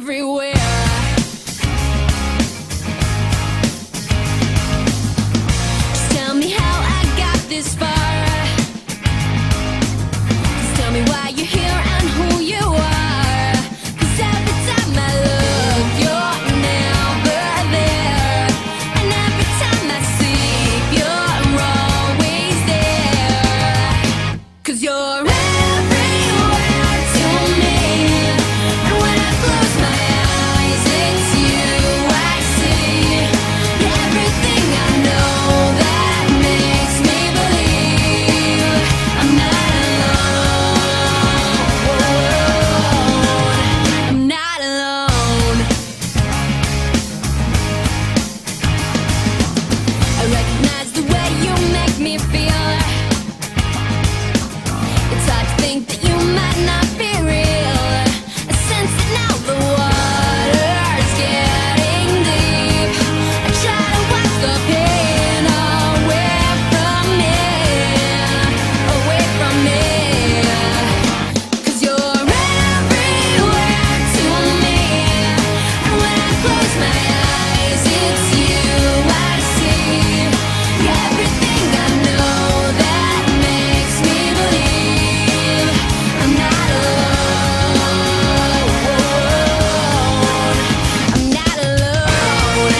everywhere. Just tell me how I got this far. Just tell me why you're here and who you are. 'Cause every time I look, you're never there. And every time I sleep, you're always there. 'Cause you're everywhere to me. And when I close my eyes, it's you I see. Everything I know that makes me believe I'm not alone. I'm not alone. I recognize the way you make me feel. It's hard to think that you might not be real. I sense it now, the water's getting deep. I try to wash the pain away from me, away from me. 'Cause you're everywhere to me. And when I close my eyes, it's you I see. Everything I know that makes me believe I'm not alone. I'm not alone.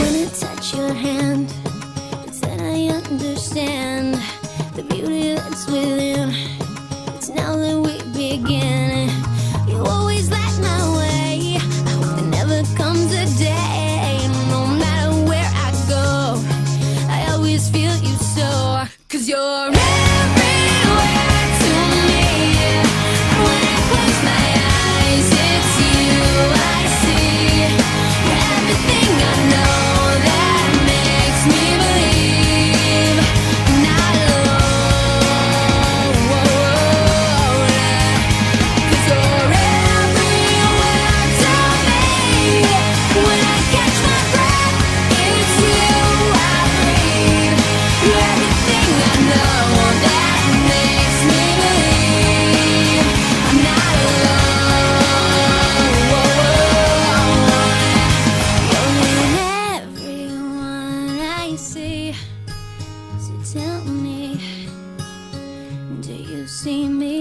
When I touch your hand, it's then I understand the beauty that's within. It's now that we begin. You always light my way. I hope there never comes a day, no matter where I go, I always feel you so. 'Cause you're everywhere to me. And when I close my eyes, it's you I see. Everything I know that makes me believe I'm not alone. 'Cause you're everywhere to me. When I catch my breath, it's you I breathe. You're everything I know that makes me believe I'm not alone. You're in everyone I see. So tell me, do you see me?